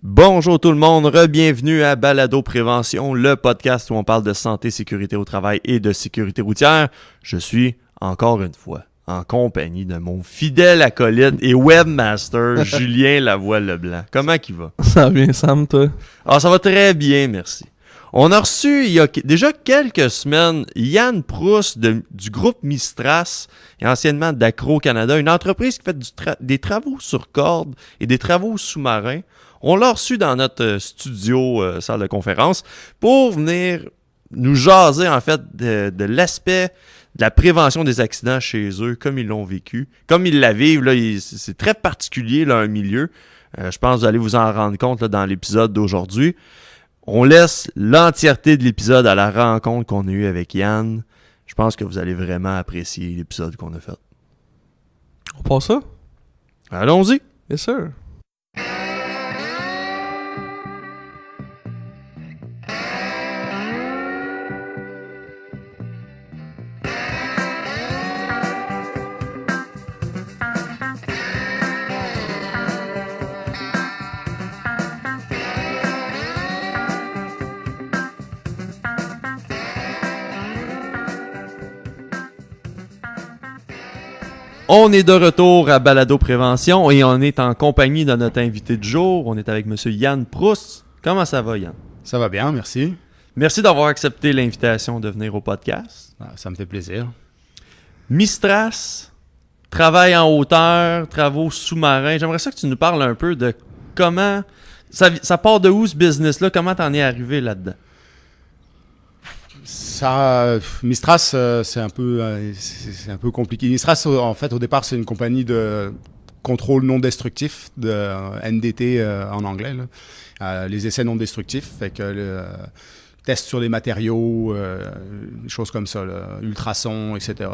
Bonjour tout le monde, bienvenue à Balado Prévention, le podcast où on parle de santé, sécurité au travail et de sécurité routière. Je suis, encore une fois, en compagnie de mon fidèle acolyte et webmaster, Julien Lavoie-Leblanc. Comment il va? Ça va bien, Sam, toi? Ah, ça va très bien, merci. On a reçu, il y a déjà quelques semaines, Yann Proust du groupe Mistras et anciennement d'Acro Canada, une entreprise qui fait des travaux sur corde et des travaux sous-marins. On l'a reçu dans notre studio, salle de conférence, pour venir nous jaser, en fait, de l'aspect de la prévention des accidents chez eux, comme ils l'ont vécu. Comme ils la vivent, là, c'est très particulier, là, un milieu. Je pense que vous allez vous en rendre compte là, dans l'épisode d'aujourd'hui. On laisse l'entièreté de l'épisode à la rencontre qu'on a eue avec Yann. Je pense que vous allez vraiment apprécier l'épisode qu'on a fait. On passe ça? Allons-y! Yes, sir. On est de retour à Balado Prévention et on est en compagnie de notre invité du jour. On est avec M. Yann Proust. Comment ça va, Yann? Ça va bien, merci. Merci d'avoir accepté l'invitation de venir au podcast. Ça me fait plaisir. Mistras, travail en hauteur, travaux sous-marins. J'aimerais ça que tu nous parles un peu de comment... Ça part de où ce business-là? Comment t'en es arrivé là-dedans? Mistras, c'est un peu compliqué. Mistras, en fait, au départ, c'est une compagnie de contrôle non destructif, de NDT en anglais, là. Les essais non destructifs, fait que tests sur les matériaux, des choses comme ça, là, ultrasons, etc.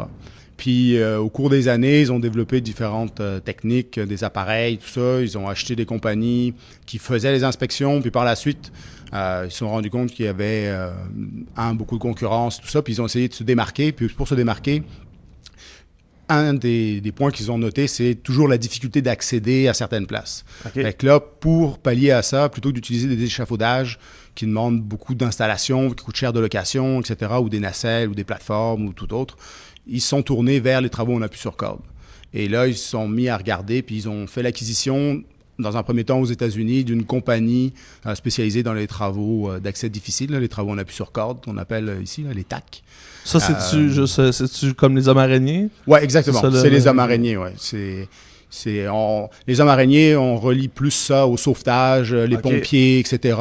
Puis, au cours des années, ils ont développé différentes techniques, des appareils, tout ça. Ils ont acheté des compagnies qui faisaient les inspections, puis par la suite... ils se sont rendus compte qu'il y avait beaucoup de concurrence, tout ça, puis ils ont essayé de se démarquer. Puis pour se démarquer, un des points qu'ils ont noté, c'est toujours la difficulté d'accéder à certaines places. Okay. Fait que là, pour pallier à ça, plutôt que d'utiliser des échafaudages qui demandent beaucoup d'installations, qui coûtent cher de location, etc., ou des nacelles, ou des plateformes, ou tout autre, ils se sont tournés vers les travaux en appui sur corde. Et là, ils se sont mis à regarder, puis ils ont fait l'acquisition... dans un premier temps aux États-Unis, d'une compagnie spécialisée dans les travaux d'accès difficile, là, les travaux en appui sur corde, qu'on appelle ici là, les TAC. Ça, c'est-tu comme les hommes araignées? Oui, exactement. C'est les hommes araignées, oui. Les hommes araignées, on relie plus ça au sauvetage, les pompiers, etc.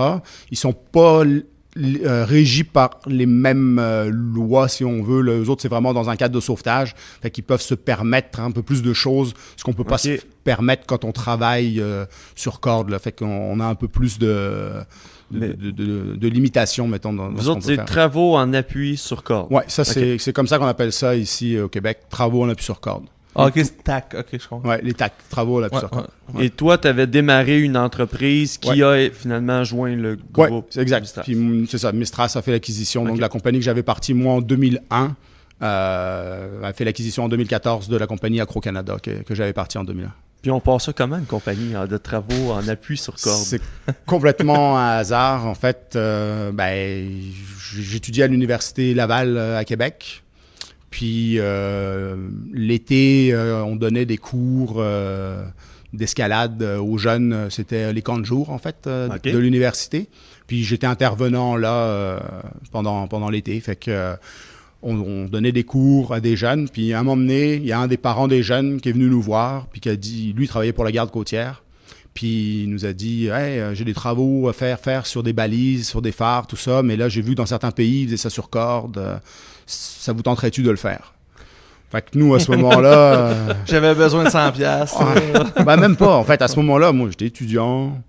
Ils sont pas... régis par les mêmes lois, si on veut. Eux autres, c'est vraiment dans un cadre de sauvetage. Fait qu'ils peuvent se permettre un peu plus de choses, ce qu'on peut pas se permettre quand on travaille sur corde. Là. Fait qu'on a un peu plus de limitations, mettons. Dans vous autres, c'est travaux en appui sur corde. Oui, ça, c'est comme ça qu'on appelle ça ici au Québec, travaux en appui sur corde. Ah, ok, c'est TAC, ok, je comprends. Oui, les TAC, travaux en appui sur corde. Ouais. Et toi, tu avais démarré une entreprise qui a finalement joint le groupe. Oui, c'est exact. Mistras. Puis c'est ça, Mistras a fait l'acquisition. Donc la compagnie que j'avais partie, moi, en 2001, a fait l'acquisition en 2014 de la compagnie Acro Canada que j'avais partie en 2001. Puis on passe ça comment, une compagnie de travaux en appui sur corde? C'est complètement un hasard. En fait, j'étudiais à l'Université Laval à Québec. Puis l'été, on donnait des cours d'escalade aux jeunes. C'était les camps de jour, en fait, de l'université. Puis j'étais intervenant là pendant l'été. Fait que on donnait des cours à des jeunes. Puis à un moment donné, il y a un des parents des jeunes qui est venu nous voir, puis qui a dit, lui, il travaillait pour la garde côtière. Puis il nous a dit, hey, j'ai des travaux à faire sur des balises, sur des phares, tout ça. Mais là, j'ai vu que dans certains pays, ils faisaient ça sur corde. Ça vous tenterait-tu de le faire? Fait que nous, à ce moment-là... J'avais besoin de 100$. Même pas. En fait, à ce moment-là, moi, j'étais étudiant.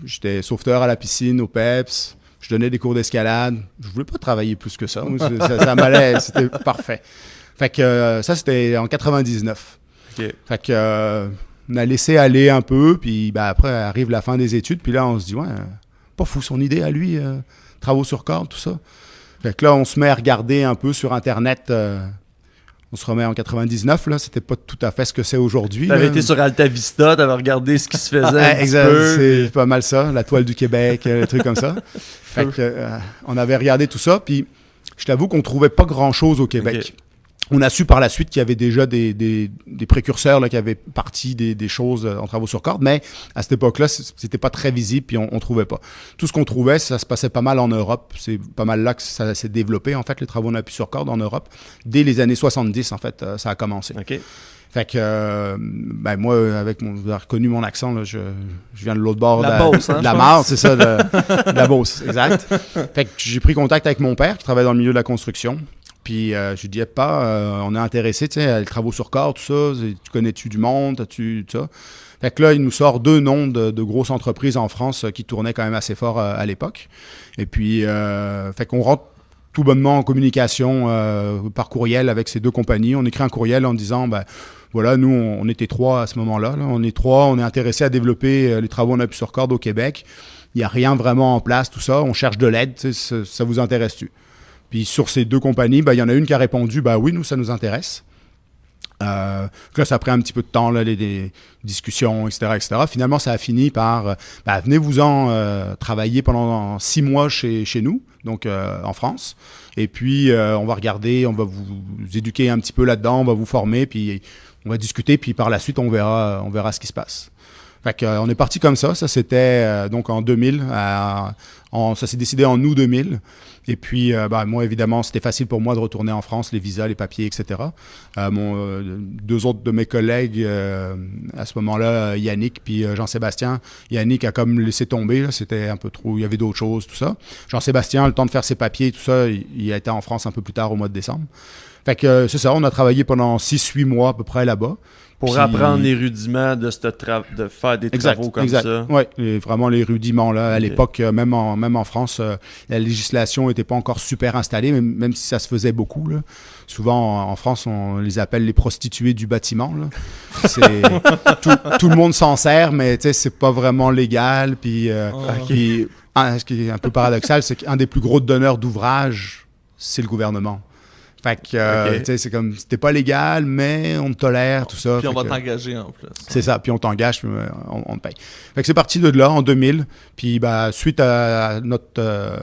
J'étais sauveteur à la piscine, au PEPS. Je donnais des cours d'escalade. Je voulais pas travailler plus que ça. Ça m'allait. C'était parfait. Fait que ça, c'était en 99. Okay. Fait que on a laissé aller un peu. Puis après, arrive la fin des études. Puis là, on se dit, ouais, pas fou son idée à lui. Travaux sur corde, tout ça. Fait que là, on se met à regarder un peu sur Internet On se remet en 99, là, c'était pas tout à fait ce que c'est aujourd'hui. T'avais là. été sur Alta Vista, t'avais regardé ce qui se faisait un petit Exact, peu. c'est pas mal ça, la toile du Québec, des trucs comme ça. Fait que, on avait regardé tout ça, puis je t'avoue qu'on trouvait pas grand-chose au Québec. Ok. On a su par la suite qu'il y avait déjà des précurseurs là, qui avaient parti des choses en travaux sur corde, mais à cette époque-là, c'était pas très visible, puis on trouvait pas. Tout ce qu'on trouvait, ça se passait pas mal en Europe. C'est pas mal là que ça s'est développé, en fait, les travaux en appui sur corde en Europe. Dès les années 70, en fait, ça a commencé. OK. Fait que, moi, vous avez reconnu mon accent, là, je viens de l'autre bord La Beauce, hein, de la je Marne, c'est ça, de la Beauce, exact. Fait que j'ai pris contact avec mon père qui travaille dans le milieu de la construction. Puis je lui dis, on est intéressé, tu sais, les travaux sur corde, tout ça, tu connais-tu du monde, as-tu ça? Fait que là, il nous sort 2 noms de grosses entreprises en France qui tournaient quand même assez fort à l'époque. Et puis, fait qu'on rentre tout bonnement en communication par courriel avec ces 2 compagnies. On écrit un courriel en disant, voilà, nous, on était 3 à ce moment-là. Là. On est 3, on est intéressé à développer les travaux en appui sur corde au Québec. Il n'y a rien vraiment en place, tout ça. On cherche de l'aide, ça vous intéresse-tu? Puis sur ces 2 compagnies, il y en a une qui a répondu, oui, nous, ça nous intéresse. Là, ça a pris un petit peu de temps, là, les discussions, etc. Finalement, ça a fini par, venez-vous-en travailler pendant 6 mois chez nous, donc en France. Et puis, on va regarder, on va vous éduquer un petit peu là-dedans, on va vous former, puis on va discuter, puis par la suite, on verra ce qui se passe. Fait que, on est parti comme ça. Ça, c'était donc en 2000. Ça s'est décidé en août 2000. Et puis, moi, évidemment, c'était facile pour moi de retourner en France, les visas, les papiers, etc. 2 autres de mes collègues, à ce moment-là, Yannick puis Jean-Sébastien. Yannick a comme laissé tomber, là, c'était un peu trop, il y avait d'autres choses, tout ça. Jean-Sébastien, le temps de faire ses papiers, tout ça, il a été en France un peu plus tard, au mois de décembre. Fait que c'est ça, on a travaillé pendant 6-8 mois à peu près là-bas. Pour apprendre les rudiments de de faire des travaux comme ça. Oui, vraiment les rudiments. Là. À l'époque, même en France, la législation n'était pas encore super installée, même si ça se faisait beaucoup. Là. Souvent, en France, on les appelle les prostituées du bâtiment. Là. Tout le monde s'en sert, mais c'est pas vraiment légal. Puis, ce qui est un peu paradoxal, c'est qu'un des plus gros donneurs d'ouvrages, c'est le gouvernement. Fait que, tu sais, c'est comme, c'était pas légal, mais on te tolère, tout ça. Puis on va t'engager en plus. C'est ça, puis on t'engage, puis on te paye. Fait que c'est parti de là, en 2000. Puis, suite à notre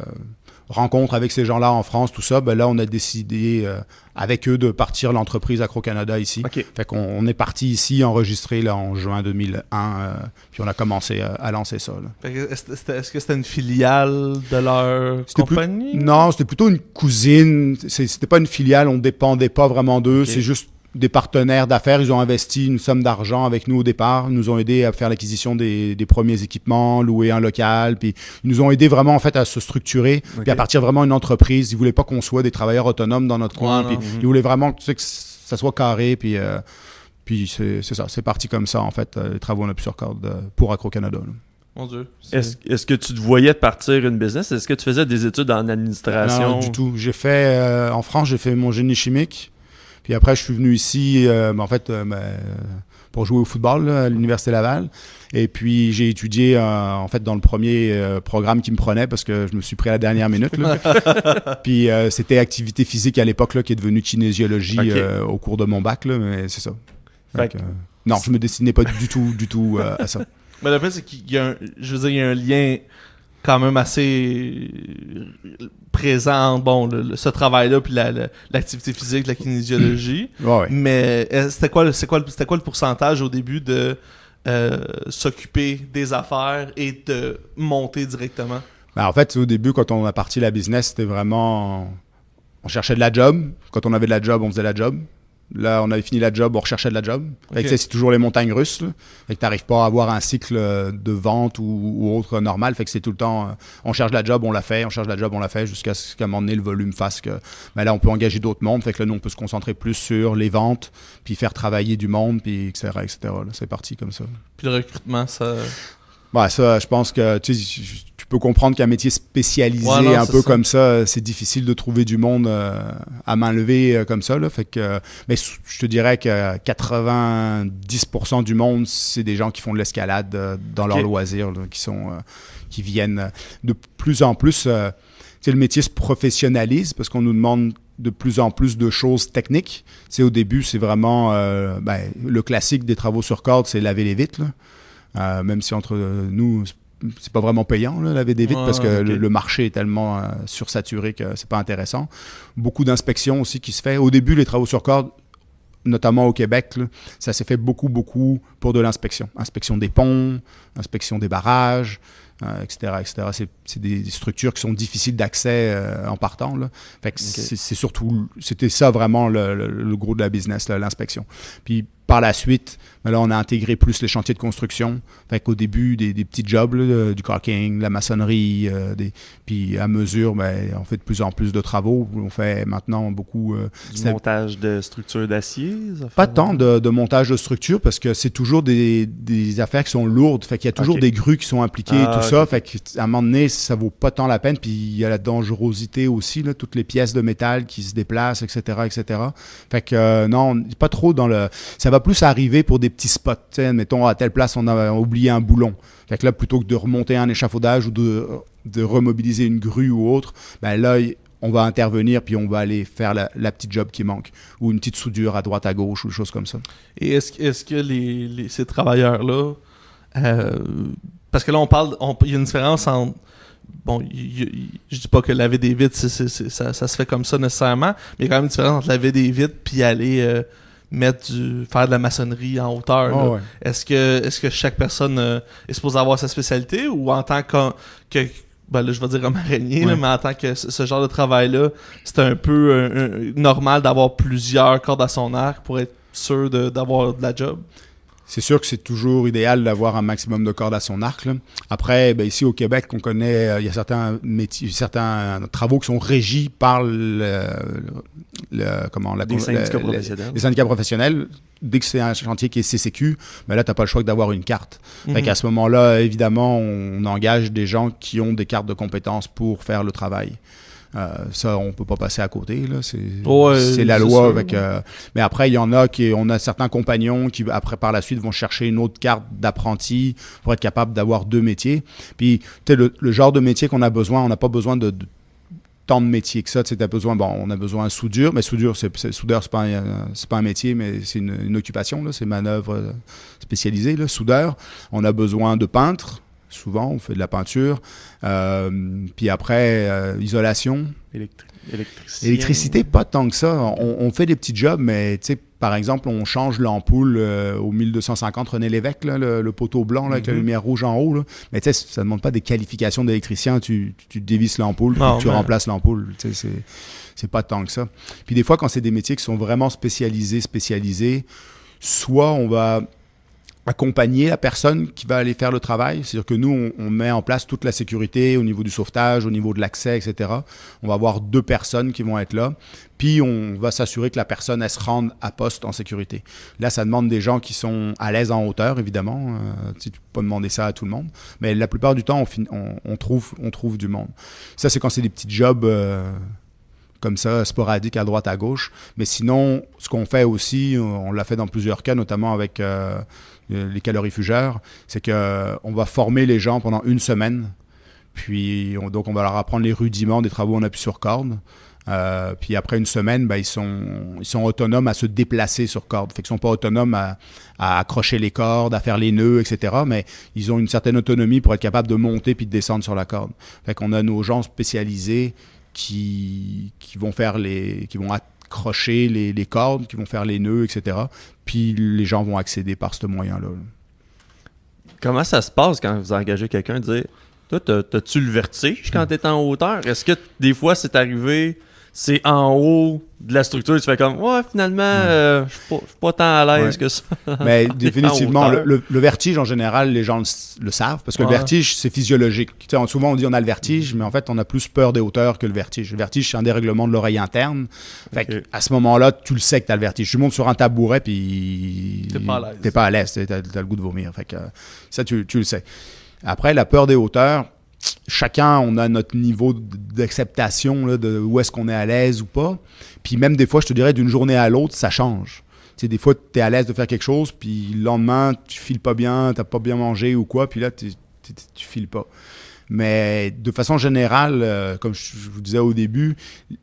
rencontre avec ces gens-là en France, tout ça, là, on a décidé avec eux de partir l'entreprise Acro-Canada ici. Okay. Fait qu'on est parti ici, enregistré là, en juin 2001, puis on a commencé à lancer ça. Là. Fait que est-ce que c'était une filiale de leur compagnie? Non, c'était plutôt une cousine. C'était pas une filiale, on dépendait pas vraiment d'eux. Okay. C'est juste des partenaires d'affaires. Ils ont investi une somme d'argent avec nous au départ. Ils nous ont aidés à faire l'acquisition des premiers équipements, louer un local. Puis ils nous ont aidés vraiment en fait à se structurer, puis à partir vraiment une entreprise. Ils voulaient pas qu'on soit des travailleurs autonomes dans notre coin. Puis ils voulaient vraiment que ça soit carré. Puis c'est ça. C'est parti comme ça en fait. Les travaux en appui sur corde pour Acro-Canada. Là. Mon Dieu. Est-ce que tu te voyais de partir une business? Est-ce que tu faisais des études en administration? Non, du tout. J'ai fait en France, j'ai fait mon génie chimique. Puis après, je suis venu ici, pour jouer au football là, à l'Université Laval. Et puis, j'ai étudié, en fait, dans le premier programme qui me prenait parce que je me suis pris à la dernière minute. Là. Puis, c'était activité physique à l'époque là, qui est devenue kinésiologie au cours de mon bac. Là, mais c'est ça. Donc, non, je me destinais pas du tout à ça. Mais le fait, c'est qu'il y a il y a un lien quand même assez présent, ce travail-là, puis l'activité physique, la kinésiologie. Ouais. Mais c'était quoi le pourcentage au début de s'occuper des affaires et de monter directement? En fait, au début, quand on a parti la business, c'était vraiment... On cherchait de la job. Quand on avait de la job, on faisait la job. Là, on avait fini la job, on recherchait de la job. Fait que, c'est toujours les montagnes russes. Là. Fait que t'arrives pas à avoir un cycle de vente ou autre normal. Fait que c'est tout le temps, on cherche de la job, on la fait, on cherche de la job, on la fait, jusqu'à ce qu'à un moment donné, le volume fasse que... là, on peut engager d'autres mondes. Fait que là, nous, on peut se concentrer plus sur les ventes, puis faire travailler du monde, puis etc. Là, c'est parti comme ça. Puis le recrutement, ça... ça, je pense que tu peux comprendre qu'un métier spécialisé un peu comme ça, c'est difficile de trouver du monde à main levée comme ça. Là. Fait que, mais je te dirais que 90% du monde, c'est des gens qui font de l'escalade dans leurs loisirs, là, qui viennent de plus en plus. Le métier se professionnalise parce qu'on nous demande de plus en plus de choses techniques. Au début, c'est vraiment le classique des travaux sur corde, c'est laver les vitres. Là. Même si entre nous, c'est pas vraiment payant, là, laver des vitres, parce que le marché est tellement sursaturé que c'est pas intéressant. Beaucoup d'inspections aussi qui se fait. Au début, les travaux sur corde, notamment au Québec, là, ça s'est fait beaucoup pour de l'inspection. Inspection des ponts, inspection des barrages, etc. C'est des structures qui sont difficiles d'accès en partant. Là. Fait que c'était ça vraiment le gros de la business, là, l'inspection. Puis par la suite, là, on a intégré plus les chantiers de construction. Fait qu'au début, des petits jobs, là, du caulking, de la maçonnerie, puis à mesure, on fait de plus en plus de travaux. On fait maintenant beaucoup... du montage de structures d'acier? Pas tant de montage de structure, parce que c'est toujours des affaires qui sont lourdes. Fait qu'il y a toujours des grues qui sont impliquées et tout ça. Fait qu'à un moment donné, ça vaut pas tant la peine. Puis il y a la dangerosité aussi, là, toutes les pièces de métal qui se déplacent, etc. Fait que non, pas trop dans le... Ça va plus arriver pour des petits spots. Mettons, à telle place, on a oublié un boulon. Fait que là, plutôt que de remonter un échafaudage ou de remobiliser une grue ou autre, là, on va intervenir puis on va aller faire la petite job qui manque. Ou une petite soudure à droite, à gauche ou des choses comme ça. Et est-ce que ces travailleurs-là... parce que là, il y a une différence entre... Bon, je dis pas que laver des vitres, ça se fait comme ça nécessairement, mais il y a quand même une différence entre laver des vitres puis aller... faire de la maçonnerie en hauteur. Oh, ouais. Est-ce que chaque personne est supposée avoir sa spécialité, ou en tant que là, je vais dire comme araignée, là, mais en tant que ce genre de travail-là, c'est un peu normal d'avoir plusieurs cordes à son arc pour être sûr d'avoir de la job? C'est sûr que c'est toujours idéal d'avoir un maximum de cordes à son arc. Là. Après, ici au Québec, on connaît, il y a certains métiers, certains travaux qui sont régis par les syndicats professionnels. Les syndicats professionnels. Dès que c'est un chantier qui est CCQ, là, tu n'as pas le choix que d'avoir une carte. Fait qu'à ce moment-là, évidemment, on engage des gens qui ont des cartes de compétences pour faire le travail. Ça, on peut pas passer à côté, là. C'est la loi. Avec, mais après, il y en a on a certains compagnons qui, après, par la suite, vont chercher une autre carte d'apprenti pour être capable d'avoir 2 métiers. Puis, tu sais, le genre de métier qu'on a besoin, on n'a pas besoin de tant de métiers que ça. Tu sais, on a besoin de soudure, mais soudeur, c'est pas un métier, mais c'est une occupation, là. C'est manœuvre spécialisée, là. Soudeur. On a besoin de peintre. Souvent, on fait de la peinture. Puis après, isolation. Électricité, pas tant que ça. On fait des petits jobs, mais tu sais, par exemple, on change l'ampoule au 1250 René Lévesque, là, le poteau blanc là, avec la lumière rouge en haut. Là. Mais tu sais, ça ne demande pas des qualifications d'électricien. Tu dévisses l'ampoule, tu remplaces l'ampoule. Tu sais, c'est pas tant que ça. Puis des fois, quand c'est des métiers qui sont vraiment spécialisés, soit on va accompagner la personne qui va aller faire le travail. C'est-à-dire que nous, on met en place toute la sécurité au niveau du sauvetage, au niveau de l'accès, etc. On va avoir 2 personnes qui vont être là. Puis, on va s'assurer que la personne, elle se rende à poste en sécurité. Là, ça demande des gens qui sont à l'aise en hauteur, évidemment. Tu ne peux pas demander ça à tout le monde. Mais la plupart du temps, on trouve du monde. Ça, c'est quand c'est des petits jobs... comme ça, sporadiques à droite, à gauche. Mais sinon, ce qu'on fait aussi, on l'a fait dans plusieurs cas, notamment avec les calorifugeurs, c'est qu'on va former les gens pendant 1 semaine. Puis, donc, on va leur apprendre les rudiments des travaux en appui sur corde. Puis après 1 semaine, ils sont autonomes à se déplacer sur corde. Fait qu'ils ne sont pas autonomes à accrocher les cordes, à faire les nœuds, etc. Mais ils ont une certaine autonomie pour être capables de monter puis de descendre sur la corde. Fait qu'on a nos gens spécialisés qui vont accrocher les cordes, qui vont faire les nœuds, etc. Puis les gens vont accéder par ce moyen-là. Comment ça se passe quand vous engagez quelqu'un de dire « Toi, t'as-tu le vertige quand t'es en hauteur? » Est-ce que des fois, c'est arrivé, c'est en haut de la structure, tu fais comme « Ouais, finalement, je suis pas tant à l'aise que ça. » Mais définitivement, le vertige, en général, les gens le savent, parce que le vertige, c'est physiologique. Tu sais, souvent, on dit on a le vertige, mais en fait, on a plus peur des hauteurs que le vertige. Le vertige, c'est un dérèglement de l'oreille interne. Fait à ce moment-là, tu le sais que tu as le vertige. Tu montes sur un tabouret, puis t'es pas à l'aise. Tu as le goût de vomir. Fait que, ça, tu le sais. Après, la peur des hauteurs, chacun, on a notre niveau d'acceptation là, de où est-ce qu'on est à l'aise ou pas. Puis même des fois, je te dirais, d'une journée à l'autre, ça change. Tu sais, des fois, tu es à l'aise de faire quelque chose, puis le lendemain, tu files pas bien, tu n'as pas bien mangé ou quoi, puis là, tu files pas. Mais de façon générale, comme je vous disais au début,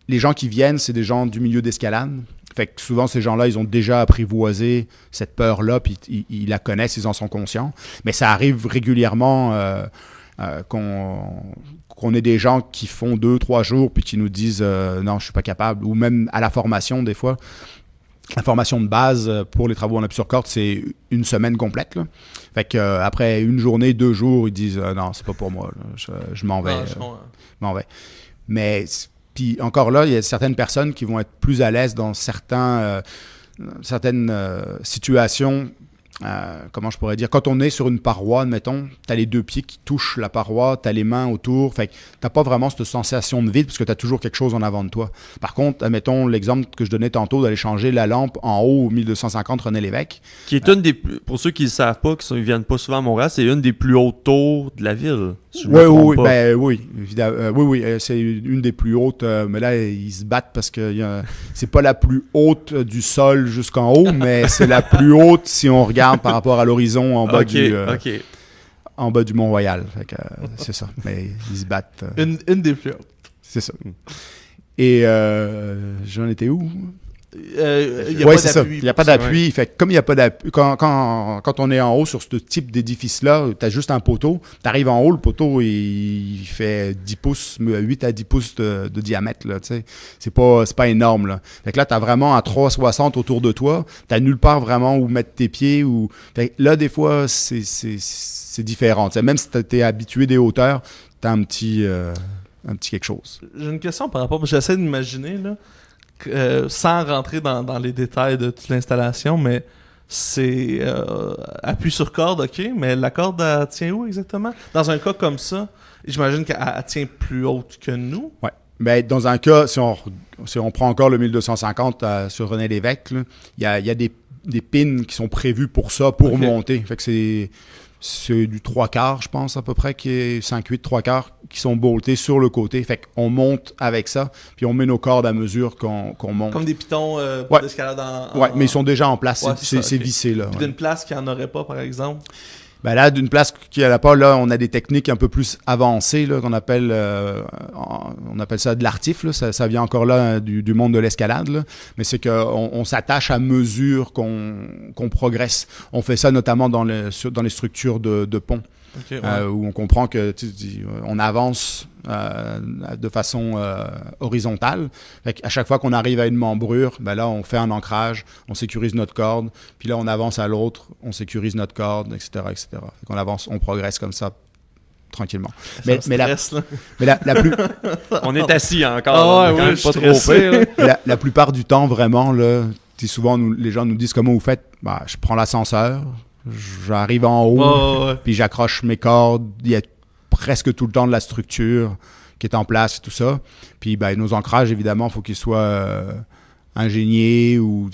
les gens qui viennent, c'est des gens du milieu d'escalade. Fait que souvent, ces gens-là, ils ont déjà apprivoisé cette peur-là, puis ils la connaissent, ils en sont conscients. Mais ça arrive régulièrement qu'on ait des gens qui font 2-3 jours, puis qui nous disent non, je suis pas capable. Ou même à la formation, des fois. La formation de base pour les travaux en appui sur corde, c'est une semaine complète, là. Fait que après une journée, 2 jours, ils disent non, c'est pas pour moi, là. Je m'en vais. Je m'en vais. Mais puis encore là, il y a certaines personnes qui vont être plus à l'aise dans certaines situations. Comment je pourrais dire, quand on est sur une paroi, admettons, tu as les 2 pieds qui touchent la paroi, tu as les mains autour, fait que tu pas vraiment cette sensation de vide parce que tu as toujours quelque chose en avant de toi. Par contre, admettons l'exemple que je donnais tantôt d'aller changer la lampe en haut au 1250 René Lévesque. Qui est une des pour ceux qui ne savent pas, qui ne viennent pas souvent à Montréal, c'est une des plus hautes tours de la ville. Si oui, évidemment. C'est une des plus hautes, mais là, ils se battent parce que c'est pas la plus haute du sol jusqu'en haut, mais c'est la plus haute si on regarde par rapport à l'horizon en bas en bas du Mont-Royal. C'est ça. Mais ils se battent. Une des plus hautes. C'est ça. Et j'en étais où? Il n'y a pas d'appui. Fait que comme il n'y a pas d'appui, quand on est en haut sur ce type d'édifice-là, tu as juste un poteau. Tu arrives en haut, le poteau, il fait 10 pouces, 8 à 10 pouces de diamètre. Là, c'est pas énorme. Là. Fait que là, tu as vraiment un 360 autour de toi. Tu n'as nulle part vraiment où mettre tes pieds. Fait que là, des fois, c'est différent. T'sais, même si tu es habitué des hauteurs, tu as un petit quelque chose. J'ai une question par rapport... J'essaie d'imaginer, là, sans rentrer dans les détails de toute l'installation, mais c'est appui sur corde, ok, mais la corde, elle tient où exactement? Dans un cas comme ça, j'imagine qu'elle tient plus haute que nous. Oui. Ben, dans un cas, si on prend encore le 1250 sur René Lévesque, il y a des pins qui sont prévus pour ça, pour monter. Fait que c'est du 3/4, je pense, à peu près, qui est 5-8, 3/4, qui sont boltés sur le côté. Fait qu'on monte avec ça, puis on met nos cordes à mesure qu'on monte. Comme des pitons d'escalade en... Ouais, mais ils sont déjà en place. Ouais, c'est vissé, là. Puis d'une place qui n'en aurait pas, par exemple? Ben là, d'une place qui n'en a pas, là, on a des techniques un peu plus avancées, là, qu'on appelle, on appelle ça de l'artif, là. Ça vient encore là du monde de l'escalade, là. Mais c'est qu'on s'attache à mesure qu'on progresse. On fait ça notamment dans les structures de pont. Okay, ouais. Où on comprend que on avance de façon horizontale. Fait à chaque fois qu'on arrive à une membrure, ben là, on fait un ancrage, on sécurise notre corde, puis là, on avance à l'autre, on sécurise notre corde, etc., etc. Fait qu'on avance, on progresse comme ça, tranquillement. Mais la plus... On est assis encore, pas trop la plupart du temps, vraiment, là, souvent, les gens nous disent comment vous faites. Ben, je prends l'ascenseur, j'arrive en haut, puis j'accroche mes cordes. Il y a presque tout le temps de la structure qui est en place et tout ça. Puis ben, nos ancrages, évidemment, il faut qu'ils soient ingéniés ou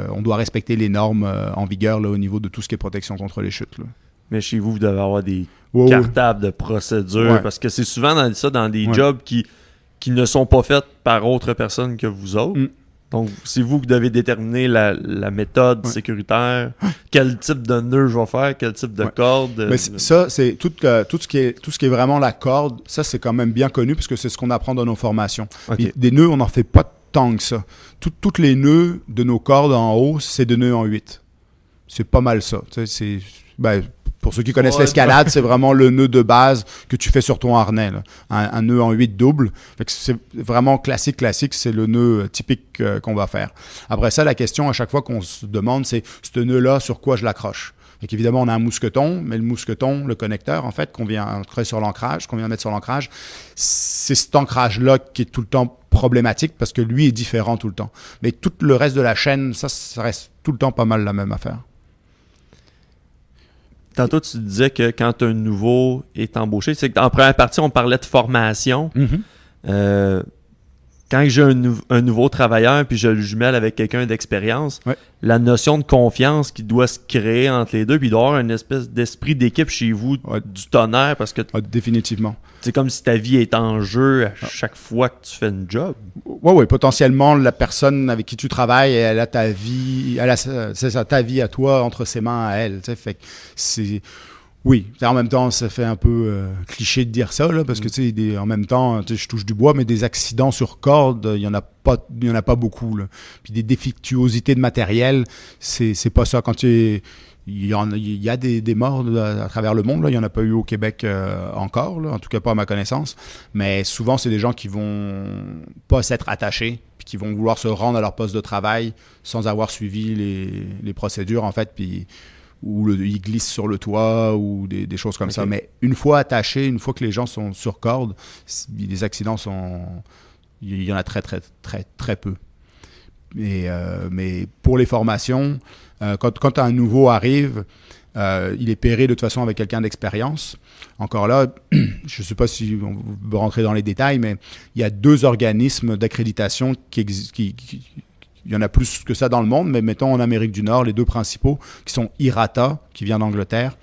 on doit respecter les normes en vigueur là, au niveau de tout ce qui est protection contre les chutes. Là. Mais chez vous devez avoir des cartables de procédure parce que c'est souvent dans des jobs qui ne sont pas faits par autre personne que vous autres. Donc, c'est vous qui devez déterminer la méthode sécuritaire, quel type de nœud je vais faire, quel type de corde. Mais ça, c'est tout ce qui est vraiment la corde, ça, c'est quand même bien connu parce que c'est ce qu'on apprend dans nos formations. Okay. Des nœuds, on n'en fait pas tant que ça. Toutes les nœuds de nos cordes en haut, c'est des nœuds en 8. C'est pas mal ça. Pour ceux qui connaissent l'escalade, c'est vraiment le nœud de base que tu fais sur ton harnais. Là. Un nœud en 8 double. Fait que c'est vraiment classique, c'est le nœud typique qu'on va faire. Après ça, la question à chaque fois qu'on se demande, c'est ce nœud-là, sur quoi je l'accroche? Fait qu'évidemment, on a un mousqueton, mais le mousqueton, le connecteur, en fait, qu'on vient mettre sur l'ancrage, c'est cet ancrage-là qui est tout le temps problématique parce que lui est différent tout le temps. Mais tout le reste de la chaîne, ça reste tout le temps pas mal la même affaire. Tantôt, tu disais que quand un nouveau est embauché, c'est qu'en première partie, on parlait de formation. Quand j'ai un nouveau travailleur puis je le jumelle avec quelqu'un d'expérience, la notion de confiance qui doit se créer entre les deux, puis il doit y avoir une espèce d'esprit d'équipe chez vous du tonnerre parce que définitivement. C'est comme si ta vie est en jeu à chaque fois que tu fais une job. Oui, potentiellement, la personne avec qui tu travailles, elle a ta vie, ta vie à toi entre ses mains à elle. Fait que Oui, en même temps, ça fait un peu cliché de dire ça, là, parce que en même temps, je touche du bois, mais des accidents sur corde, il y en a pas beaucoup. Là. Puis des défectuosités de matériel, c'est pas ça. Il y a des morts à travers le monde, là. Il n'y en a pas eu au Québec encore, là, en tout cas pas à ma connaissance. Mais souvent, c'est des gens qui vont pas s'être attachés, puis qui vont vouloir se rendre à leur poste de travail sans avoir suivi les procédures, en fait, puis ou ils glissent sur le toit ou des choses comme ça. Mais une fois attachés, une fois que les gens sont sur corde, les accidents il y en a très, très, très, très peu. Mais pour les formations, quand un nouveau arrive, il est pairé de toute façon avec quelqu'un d'expérience. Encore là, je ne sais pas si on veut rentrer dans les détails, mais il y a 2 organismes d'accréditation il y en a plus que ça dans le monde, mais mettons en Amérique du Nord, les 2 principaux, qui sont IRATA, qui vient d'Angleterre.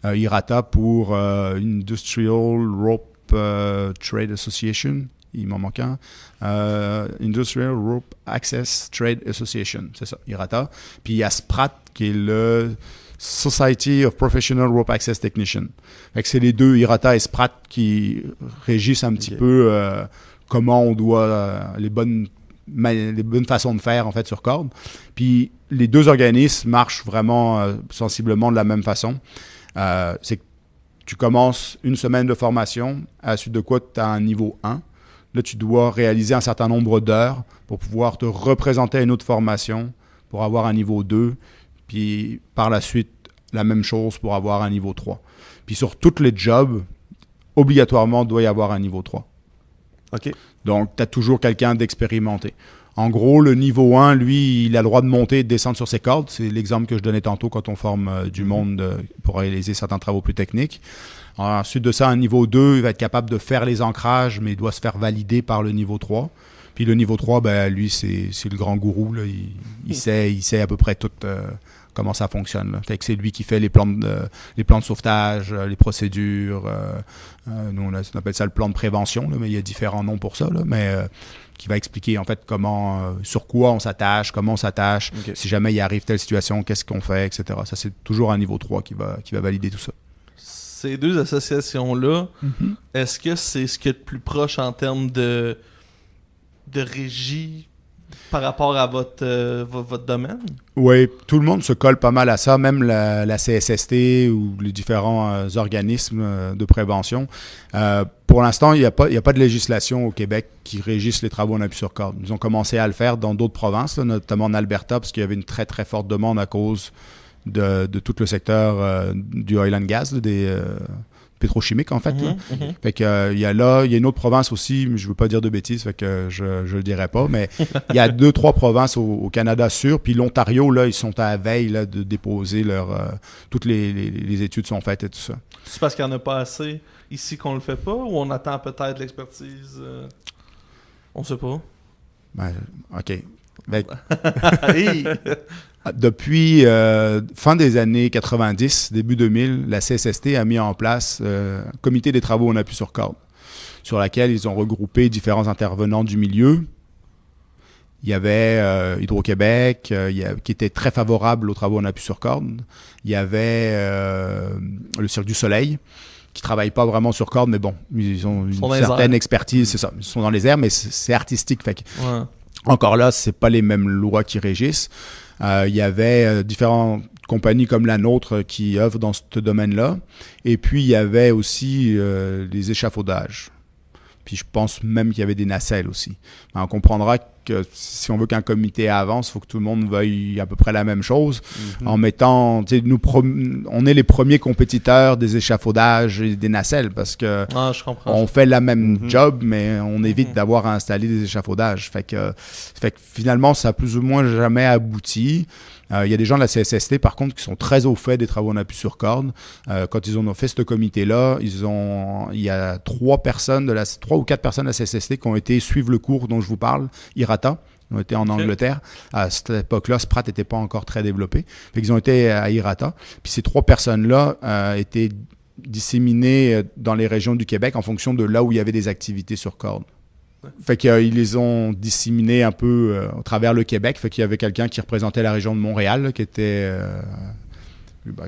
IRATA pour Industrial Rope Trade Association. Il m'en manque un. Industrial Rope Access Trade Association, c'est ça, IRATA. Puis il y a SPRAT, qui est le Society of Professional Rope Access Technician. Fait que c'est les 2, IRATA et SPRAT, qui régissent un petit peu comment on doit les bonnes façons de faire en fait sur corde. Puis les 2 organismes marchent vraiment sensiblement de la même façon. C'est que tu commences une semaine de formation, à la suite de quoi tu as un niveau 1. Là, tu dois réaliser un certain nombre d'heures pour pouvoir te représenter à une autre formation pour avoir un niveau 2. Puis par la suite, la même chose pour avoir un niveau 3. Puis sur tous les jobs, obligatoirement, il doit y avoir un niveau 3. OK. Donc, tu as toujours quelqu'un d'expérimenté. En gros, le niveau 1, lui, il a le droit de monter et de descendre sur ses cordes. C'est l'exemple que je donnais tantôt quand on forme du monde pour réaliser certains travaux plus techniques. Ensuite de ça, un niveau 2, il va être capable de faire les ancrages, mais il doit se faire valider par le niveau 3. Puis le niveau 3, ben, lui, c'est le grand gourou. Là. Il sait à peu près tout comment ça fonctionne. Là. Fait que c'est lui qui fait les plans de sauvetage, les procédures. Nous, on appelle ça le plan de prévention, là, mais il y a différents noms pour ça. Là, mais qui va expliquer en fait sur quoi on s'attache, comment on s'attache, si jamais il arrive telle situation, qu'est-ce qu'on fait, etc. Ça, c'est toujours un niveau 3 qui va valider tout ça. Ces 2 associations-là, est-ce que c'est ce qui est le plus proche en termes de régie par rapport à votre domaine? Oui, tout le monde se colle pas mal à ça, même la CSST ou les différents organismes de prévention. Pour l'instant, il n'y a pas de législation au Québec qui régisse les travaux en appui sur corde. Ils ont commencé à le faire dans d'autres provinces, là, notamment en Alberta, parce qu'il y avait une très, très forte demande à cause de tout le secteur du oil and gas, des pétrochimiques en fait. Fait que il y a une autre province aussi, mais je veux pas dire de bêtises, fait que je le dirai pas, mais il y a 2-3 provinces au Canada sûr, puis l'Ontario là, ils sont à la veille là, de déposer toutes les études sont faites et tout ça. C'est parce qu'il n'y en a pas assez ici qu'on le fait pas, ou on attend peut-être l'expertise on sait pas. Ben, OK. Depuis fin des années 90, début 2000, la CSST a mis en place un comité des travaux en appui sur corde, sur laquelle ils ont regroupé différents intervenants du milieu. Il y avait Hydro-Québec, qui était très favorable aux travaux en appui sur corde. Il y avait le Cirque du Soleil, qui ne travaille pas vraiment sur corde, mais bon, ils ont une certaine expertise, c'est ça. Ils sont dans les airs, mais c'est artistique. Fait que, encore là, c'est pas les mêmes lois qui régissent. Il y avait différentes compagnies comme la nôtre qui œuvrent dans ce domaine-là. Et puis, il y avait aussi les échafaudages. Puis, je pense même qu'il y avait des nacelles aussi. Mais on comprendra que si on veut qu'un comité avance, il faut que tout le monde veuille à peu près la même chose. En mettant, tu sais, on est les premiers compétiteurs des échafaudages et des nacelles parce que on fait la même job, mais on évite d'avoir à installer des échafaudages. Fait que finalement, ça a plus ou moins jamais abouti. Il y a des gens de la CSST, par contre, qui sont très au fait des travaux en appui sur corde. Quand ils ont fait ce comité-là, il y a 3 ou 4 personnes de la CSST qui ont été suivre le cours dont je vous parle, IRATA. Ils ont été en Angleterre. À cette époque-là, SPRAT n'était pas encore très développé. Fait qu'ils ont été à IRATA. Puis ces 3 personnes-là étaient disséminées dans les régions du Québec en fonction de là où il y avait des activités sur corde. Fait qu'ils les ont disséminés un peu au travers le Québec. Fait qu'il y avait quelqu'un qui représentait la région de Montréal, là, qui était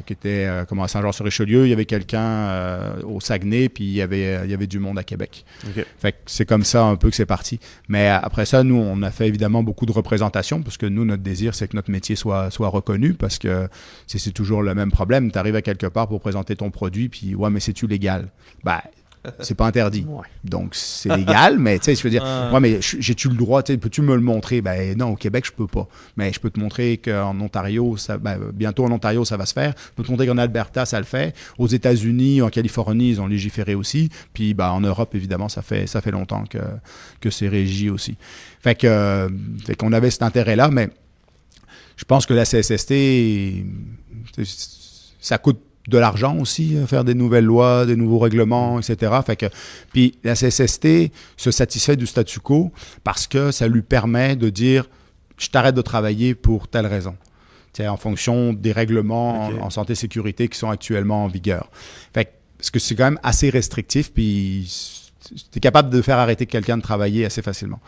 qui était comme à Saint-Jean-sur-Richelieu, il y avait quelqu'un au Saguenay, puis il y avait du monde à Québec. OK. Fait que c'est comme ça un peu que c'est parti. Mais après ça, nous, on a fait évidemment beaucoup de représentations, parce que nous, notre désir, c'est que notre métier soit reconnu, parce que c'est toujours le même problème. Tu arrives à quelque part pour présenter ton produit, puis ouais, mais c'est-tu légal? Ben, c'est pas interdit. Ouais. Donc, c'est légal, mais tu sais, je veux dire, ouais, mais j'ai-tu le droit? Peux-tu me le montrer? Ben non, au Québec, je peux pas. Mais je peux te montrer qu'en Ontario, bientôt en Ontario, ça va se faire. Je peux te montrer qu'en Alberta, ça le fait. Aux États-Unis, en Californie, ils ont légiféré aussi. Puis, en Europe, évidemment, ça fait longtemps que c'est régi aussi. Fait qu'on avait cet intérêt-là, mais je pense que la CSST, ça coûte de l'argent aussi, faire des nouvelles lois, des nouveaux règlements, etc. Puis la CSST se satisfait du statu quo parce que ça lui permet de dire « je t'arrête de travailler pour telle raison ». En fonction des règlements en santé-sécurité qui sont actuellement en vigueur. Parce que c'est quand même assez restrictif, puis tu es capable de faire arrêter quelqu'un de travailler assez facilement.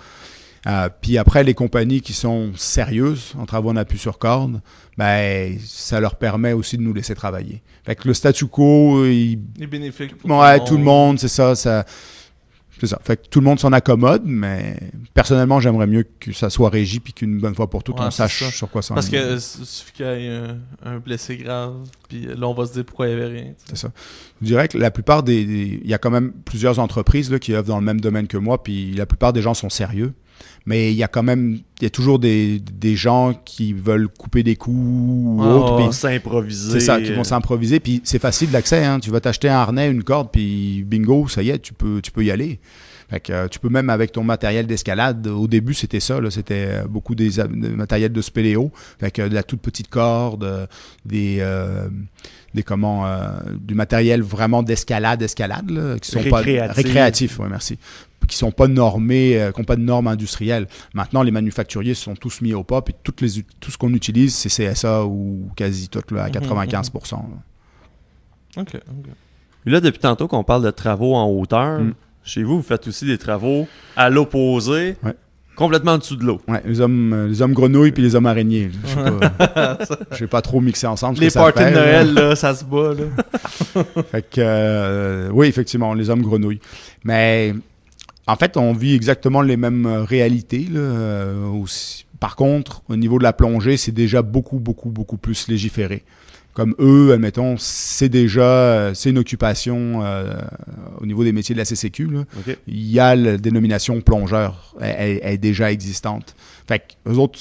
Puis après, les compagnies qui sont sérieuses en travaux en appui sur corde, ça leur permet aussi de nous laisser travailler. Fait que le statu quo, il est bénéfique pour tout le monde, c'est ça. C'est ça. Fait que tout le monde s'en accommode, mais personnellement, j'aimerais mieux que ça soit régi puis qu'une bonne fois pour toutes, on sache sur quoi ça en est. Parce que suffit qu'il y ait un blessé grave, puis là, on va se dire pourquoi il n'y avait rien. C'est ça. Je dirais que la plupart il y a quand même plusieurs entreprises là, qui œuvrent dans le même domaine que moi, puis la plupart des gens sont sérieux. Mais il y a toujours des gens qui veulent couper des coups ou autres. Puis s'improviser. C'est ça, qui vont s'improviser. Puis c'est facile d'accès. Hein. Tu vas t'acheter un harnais, une corde, puis bingo, ça y est, tu peux y aller. Fait que tu peux même avec ton matériel d'escalade. Au début, c'était ça. Là, c'était beaucoup des matériels de spéléo. Fait que de la toute petite corde, du matériel vraiment d'escalade, là, qui sont récréatifs. Ouais, merci. Qui sont pas normés, qui n'ont pas de normes industrielles. Maintenant, les manufacturiers se sont tous mis au pas, puis tout ce qu'on utilise, c'est CSA ou quasi tout, là, à 95%. OK. Et là, depuis tantôt qu'on parle de travaux en hauteur, chez vous faites aussi des travaux à l'opposé, complètement en dessous de l'eau. Oui, les hommes grenouilles puis les hommes araignées. Je vais pas trop mixer ensemble. Les parties de Noël, là, ça se bat. Là. Fait que, oui, effectivement, les hommes grenouilles. Mais en fait, on vit exactement les mêmes réalités. Là, aussi. Par contre, au niveau de la plongée, c'est déjà beaucoup, beaucoup, beaucoup plus légiféré. Comme eux, admettons, c'est une occupation au niveau des métiers de la CCQ. Là. Okay. Il y a la dénomination plongeur, elle est déjà existante. Fait qu'eux autres,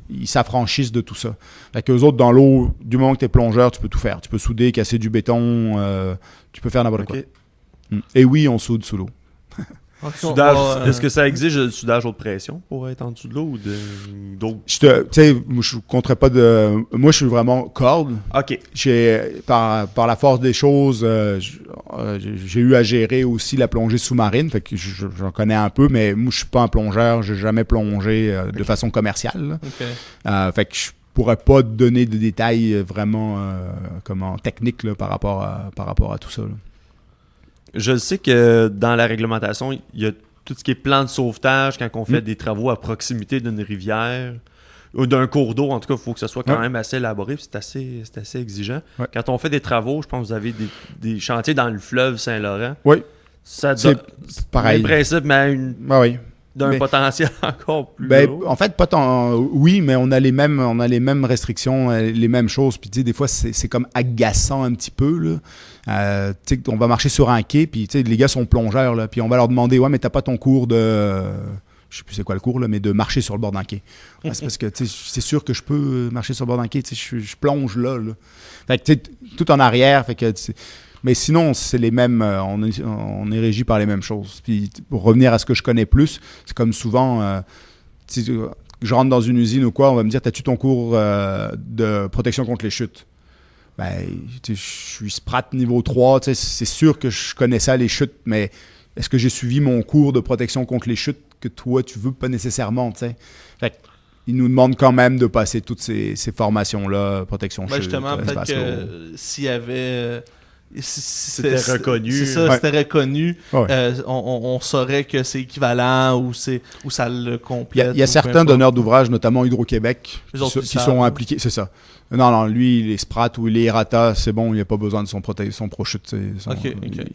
ils s'affranchissent de tout ça. Fait qu'eux autres, dans l'eau, du moment que tu es plongeur, tu peux tout faire. Tu peux souder, casser du béton, tu peux faire n'importe quoi. Et oui, on soude sous l'eau. Soudage, est-ce que ça exige le soudage haute pression pour être en dessous de l'eau ou d'autres? Tu sais, je compterais pas de. Moi, je suis vraiment corde. OK. Par la force des choses, j'ai eu à gérer aussi la plongée sous-marine. Fait que j'en connais un peu, mais moi, je suis pas un plongeur. J'ai jamais plongé de façon commerciale. Fait que je pourrais pas te donner de détails vraiment techniques là, par rapport à tout ça. Là. Je sais que dans la réglementation, il y a tout ce qui est plan de sauvetage quand on fait des travaux à proximité d'une rivière ou d'un cours d'eau. En tout cas, il faut que ce soit quand même assez élaboré. C'est assez exigeant. Ouais. Quand on fait des travaux, je pense que vous avez des chantiers dans le fleuve Saint-Laurent. Oui. C'est pareil. Le principe, mais oui. d'un potentiel encore plus gros. En fait, oui, mais on a les mêmes restrictions, les mêmes choses. Puis, tu sais, des fois, c'est comme agaçant un petit peu, là. Tu sais, on va marcher sur un quai, puis, tu sais, les gars sont plongeurs, là. Puis, on va leur demander, ouais, mais t'as pas ton cours de... je sais plus c'est quoi le cours, là, mais de marcher sur le bord d'un quai. Ouais, c'est parce que, tu sais, c'est sûr que je peux marcher sur le bord d'un quai. Tu sais, je plonge là. Fait que, tu sais, tout en arrière, fait que... Mais sinon, c'est les mêmes. On est régi par les mêmes choses. Puis pour revenir à ce que je connais plus, c'est comme souvent, je rentre dans une usine ou quoi, on va me dire, t'as-tu ton cours de protection contre les chutes? Je suis SPRAT niveau 3, c'est sûr que je connais ça, les chutes, mais est-ce que j'ai suivi mon cours de protection contre les chutes que toi, tu veux pas nécessairement, t'sais? Fait ils nous demandent quand même de passer toutes ces formations-là, protection chute. Justement, peut-être que s'il y avait... C'était reconnu. C'est ça, c'était reconnu. Ouais. On saurait que c'est équivalent ou ça le complète. Il y a certains donneurs d'ouvrage, notamment Hydro-Québec, qui sont impliqués. C'est ça. Non, lui, les Sprat ou les Errata, c'est bon, il n'y a pas besoin de son pro-chute.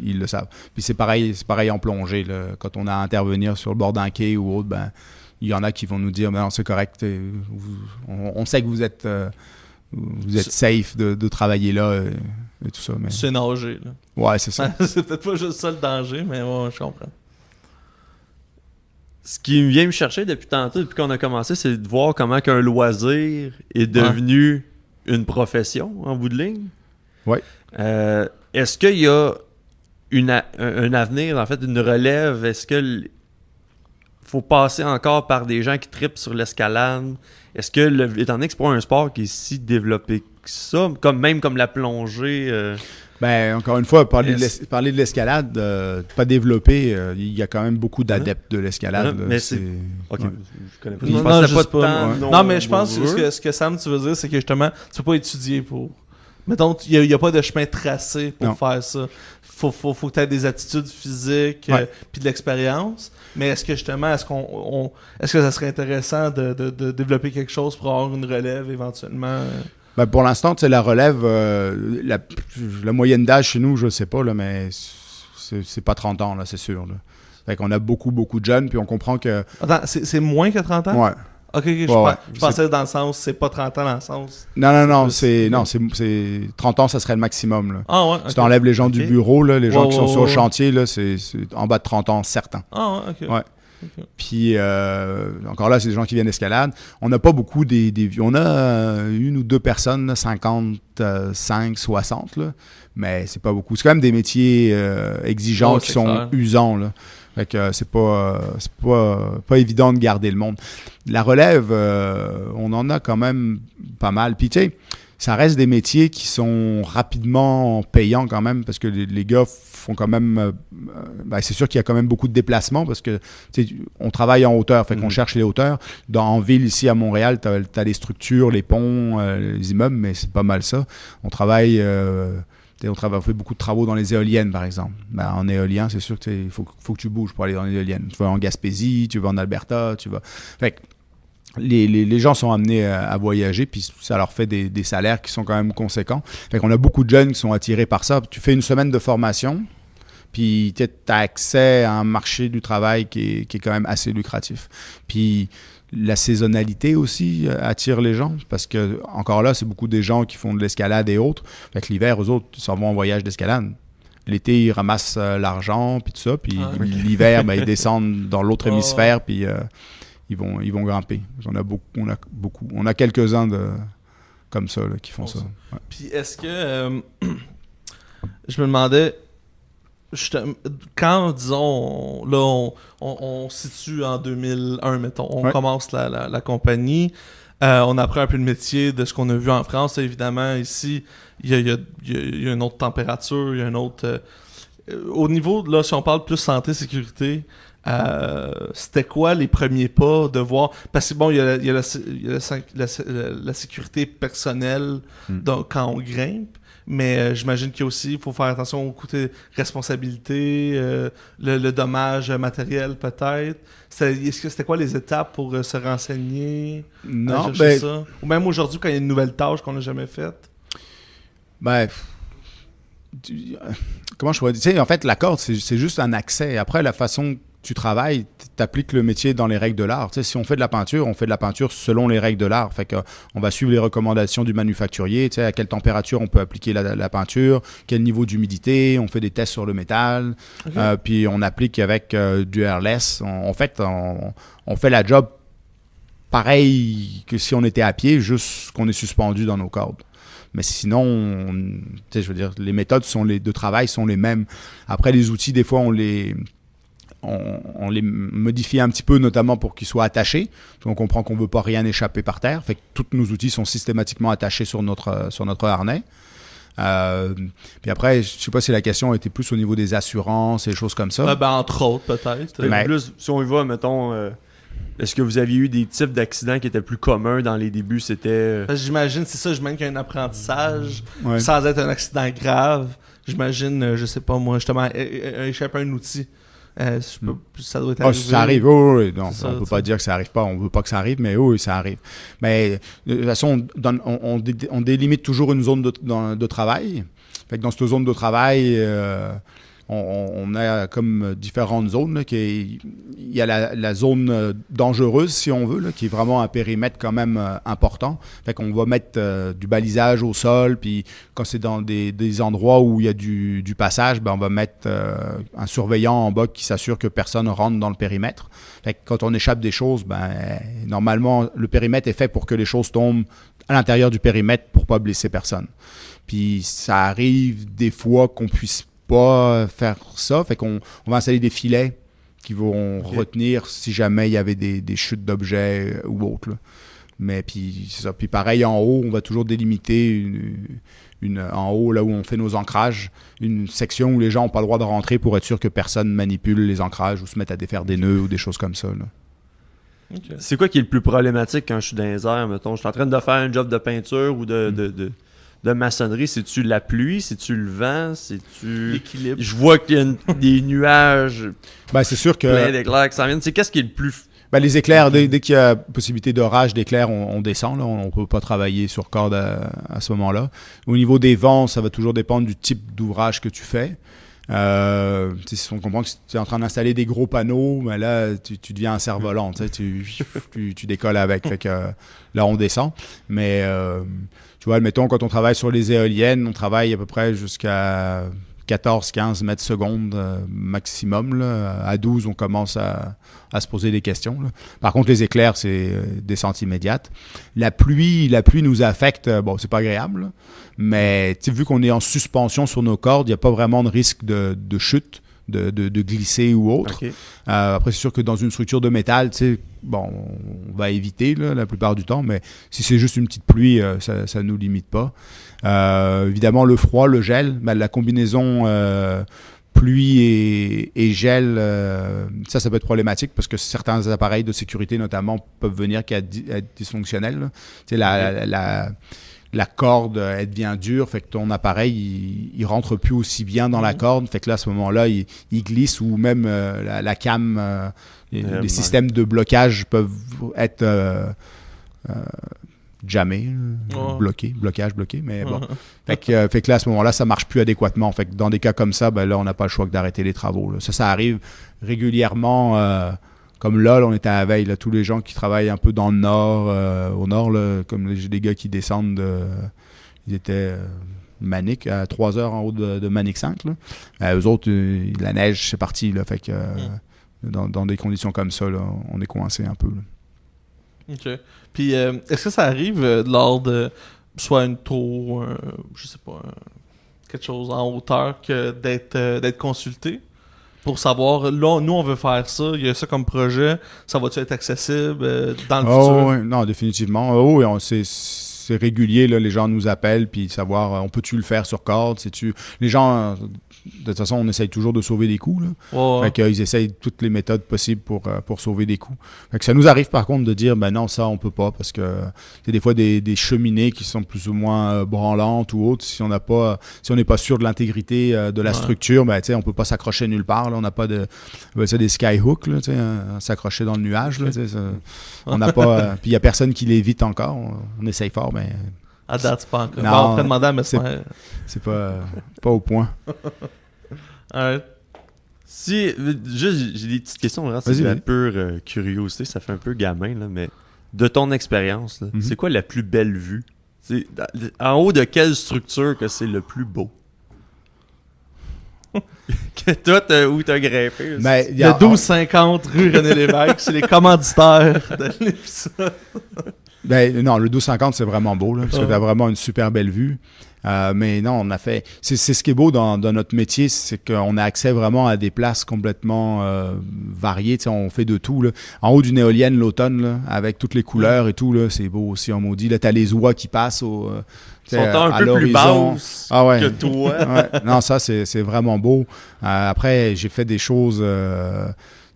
Ils le savent. Puis c'est pareil en plongée. Là. Quand on a à intervenir sur le bord d'un quai ou autre, ben il y en a qui vont nous dire non, c'est correct. On sait que vous êtes safe de travailler là. Et tout ça, mais... C'est nager, là. Ouais, c'est ça. C'est peut-être pas juste ça le danger, mais ouais, je comprends. Ce qui vient me chercher depuis tantôt, depuis qu'on a commencé, c'est de voir comment qu'un loisir est devenu une profession, en bout de ligne. Ouais. Est-ce qu'il y a un avenir, en fait, une relève? Est-ce que faut passer encore par des gens qui trippent sur l'escalade? Est-ce que, étant donné que c'est pas un sport qui est si développé que ça, comme la plongée... Ben, encore une fois, parler de l'escalade, pas développé, il y a quand même beaucoup d'adeptes de l'escalade. Mais c'est... Ok, ouais. je connais pas. Non, Je pensais juste pas pas. tant Non, mais je pense que ce que Sam, tu veux dire, c'est que justement, tu peux pas étudier pour... Mettons, il n'y a pas de chemin tracé pour faire ça. Faut que tu aies des attitudes physiques puis de l'expérience. Mais est-ce que justement, est-ce que ça serait intéressant de développer quelque chose pour avoir une relève éventuellement? Ben pour l'instant, tu sais, la relève, la moyenne d'âge chez nous, je sais pas, là, mais c'est pas 30 ans, là, c'est sûr. Là. Fait qu'on a beaucoup de jeunes, puis on comprend que... Attends, c'est moins que 30 ans? Ouais. Ok, je pensais dans le sens, c'est pas 30 ans dans le sens... Non, c'est 30 ans, ça serait le maximum. Là. Ah ouais, Si t'enlèves les gens du bureau, là, les gens qui sont sur le chantier, là, c'est en bas de 30 ans, certain. Ah ouais, ok. Ouais. Okay. Puis, encore là, c'est des gens qui viennent d'escalade. On n'a pas beaucoup des vieux. On a une ou deux personnes, 55, 60, là, mais c'est pas beaucoup. C'est quand même des métiers exigeants qui sont usants. Là. Fait que c'est pas évident de garder le monde. La relève, on en a quand même pas mal. Puis tu sais, ça reste des métiers qui sont rapidement payants quand même parce que les gars font quand même... c'est sûr qu'il y a quand même beaucoup de déplacements parce que on travaille en hauteur, fait qu'on cherche les hauteurs. En ville, ici à Montréal, t'as les structures, les ponts, les immeubles, mais c'est pas mal ça. On travaille... on fait beaucoup de travaux dans les éoliennes, par exemple. Ben, en éolien, c'est sûr qu'il faut que tu bouges pour aller dans les éoliennes. Tu vas en Gaspésie, tu vas en Alberta, tu vas... Fait que les gens sont amenés à voyager, puis ça leur fait des salaires qui sont quand même conséquents. Fait qu'on a beaucoup de jeunes qui sont attirés par ça. Tu fais une semaine de formation, puis tu as accès à un marché du travail qui est quand même assez lucratif. Puis la saisonnalité aussi attire les gens, parce que encore là, c'est beaucoup des gens qui font de l'escalade et autres. Fait que l'hiver, eux autres, ils s'en vont en voyage d'escalade. L'été, ils ramassent l'argent, puis tout ça, puis l'hiver, ils descendent dans l'autre hémisphère, puis... Ils vont grimper. On a quelques-uns comme ça là, qui font ça. Ouais. Puis est-ce que je me demandais quand disons là on se situe en 2001 mettons, on commence la compagnie, on apprend un peu le métier de ce qu'on a vu en France. Évidemment ici il y a une autre température, il y a un autre au niveau là si on parle plus santé sécurité. C'était quoi les premiers pas de voir parce que bon il y a la sécurité personnelle quand on grimpe, mais j'imagine qu'il y a aussi il faut faire attention au côté responsabilité, le dommage matériel peut-être. Est-ce que c'était quoi les étapes pour se renseigner, chercher ça? Ou même aujourd'hui quand il y a une nouvelle tâche qu'on n'a jamais faite? Comment je pourrais dire? Tu sais, en fait, la corde, c'est juste un accès. Après, la façon tu travailles, tu appliques le métier dans les règles de l'art. Tu sais, si on fait de la peinture, on fait de la peinture selon les règles de l'art. Fait qu'on va suivre les recommandations du manufacturier, tu sais, à quelle température on peut appliquer la peinture, quel niveau d'humidité, on fait des tests sur le métal, puis on applique avec du airless. En fait, on fait la job pareil que si on était à pied, juste qu'on est suspendu dans nos cordes. Mais sinon, je veux dire, les méthodes de travail sont les mêmes. Après, les outils, des fois, on les modifie un petit peu, notamment pour qu'ils soient attachés. On comprend qu'on ne veut pas rien échapper par terre. Fait que tous nos outils sont systématiquement attachés sur notre harnais. Puis après, je ne sais pas si la question était plus au niveau des assurances et des choses comme ça. Entre autres, peut-être. Plus, si on y va, mettons... Est-ce que vous aviez eu des types d'accidents qui étaient plus communs dans les débuts? C'était... J'imagine, c'est ça, j'imagine qu'il y a un apprentissage sans être un accident grave. j'imagine, je sais pas moi, justement, échapper un outil. Ça doit être arrivé. Ça arrive, oui. Non, ça, on peut pas dire que ça arrive pas. On veut pas que ça arrive, mais oui, ça arrive. Mais de toute façon, on délimite toujours une zone de travail. Fait que dans cette zone de travail, on a comme différentes zones. Là, il y a la zone dangereuse, si on veut, là, qui est vraiment un périmètre quand même important. Fait qu'on va mettre du balisage au sol, puis quand c'est dans des endroits où il y a du passage, ben on va mettre un surveillant en bas qui s'assure que personne rentre dans le périmètre. Fait que quand on échappe des choses, ben normalement, le périmètre est fait pour que les choses tombent à l'intérieur du périmètre pour pas blesser personne. Puis ça arrive des fois qu'on puisse pas faire ça, fait qu'on va installer des filets qui vont retenir si jamais il y avait des chutes d'objets ou autres. Là. Mais puis c'est ça. Puis pareil en haut, on va toujours délimiter en haut là où on fait nos ancrages, une section où les gens n'ont pas le droit de rentrer pour être sûr que personne manipule les ancrages ou se mette à défaire des nœuds ou des choses comme ça. Là. Okay. C'est quoi qui est le plus problématique quand je suis dans les airs, mettons? Je suis en train de faire un job de peinture ou de maçonnerie. C'est-tu la pluie? C'est-tu le vent? C'est-tu... L'équilibre. Je vois qu'il y a des nuages ben, c'est sûr que... plein d'éclairs qui s'en viennent. C'est qu'est-ce qui est le plus... Ben, les éclairs, dès qu'il y a possibilité d'orage, d'éclairs, on descend. Là. On ne peut pas travailler sur corde à ce moment-là. Au niveau des vents, ça va toujours dépendre du type d'ouvrage que tu fais. Si on comprend que tu es en train d'installer des gros panneaux, ben là, tu deviens un cerf-volant. Tu décolles avec. Fait que, là, on descend. Mais tu vois, admettons, quand on travaille sur les éoliennes, on travaille à peu près jusqu'à 14-15 mètres secondes maximum. Là. À 12, on commence à se poser des questions. Là. Par contre, les éclairs, c'est descente immédiate. La pluie nous affecte. Bon, c'est pas agréable, là. Mais vu qu'on est en suspension sur nos cordes, il n'y a pas vraiment de risque de chute, de glisser ou autre. Okay. Après, c'est sûr que dans une structure de métal, bon, on va éviter là, la plupart du temps, mais si c'est juste une petite pluie, ça ne nous limite pas. Évidemment, le froid, le gel, ben, la combinaison pluie et gel, ça peut être problématique parce que certains appareils de sécurité, notamment, peuvent venir qu'à être dysfonctionnels. La corde, elle devient dure, fait que ton appareil, il rentre plus aussi bien dans la corde, fait que là, à ce moment-là, il glisse ou même la cam, les systèmes de blocage peuvent être jammés, blocage, mais bon. Fait que là, à ce moment-là, ça marche plus adéquatement. Fait que dans des cas comme ça, ben là, on n'a pas le choix que d'arrêter les travaux. Là. Ça arrive régulièrement. Comme là, on était à la veille, là, tous les gens qui travaillent un peu dans le nord, au nord, là, comme j'ai des gars qui descendent, ils étaient Manic, à 3 heures en haut de Manic 5. Là. Eux autres, la neige, c'est parti. Là, fait que dans des conditions comme ça, là, on est coincé un peu. Là. OK. Puis, est-ce que ça arrive lors de soit une tour, je sais pas, quelque chose en hauteur, que d'être consulté? Pour savoir, là, nous, on veut faire ça, il y a ça comme projet, ça va-tu être accessible dans le futur? Oui, non, définitivement. Oui, c'est régulier, là, les gens nous appellent, puis savoir, on peut-tu le faire sur corde? Les gens, de toute façon, on essaye toujours de sauver des coûts. Là. Fait qu'ils essayent toutes les méthodes possibles pour sauver des coûts. Fait que ça nous arrive, par contre, de dire, ben non, ça, on peut pas, parce que c'est des fois des cheminées qui sont plus ou moins branlantes ou autres. Si on n'est pas sûr de l'intégrité de la structure, ben, on peut pas s'accrocher nulle part. Là. On n'a pas des skyhooks, là, s'accrocher dans le nuage. Là, on n'a pas... Puis il n'y a personne qui l'évite encore. On essaye fort, mais... À date, c'est pas encore. Non, on peut demander à médecin. C'est pas au point. J'ai des petites questions, hein, c'est de la pure curiosité, ça fait un peu gamin, là, mais de ton expérience, là, c'est quoi la plus belle vue? En haut de quelle structure que c'est le plus beau? Que toi, où t'as grimpé? Là, il y a 1250 rue René-Lévesque, c'est les commanditaires de l'épisode. Ben, non, le 1250, c'est vraiment beau, là, parce que t'as vraiment une super belle vue. Mais non, on a fait... C'est ce qui est beau dans notre métier, c'est qu'on a accès vraiment à des places complètement variées. T'sais, on fait de tout. Là. En haut d'une éolienne l'automne, là, avec toutes les couleurs et tout, là, c'est beau aussi, on maudit. Là, t'as les oies qui passent sont un peu plus basses que toi. Ouais. Non, ça, c'est vraiment beau. Après, j'ai fait des choses...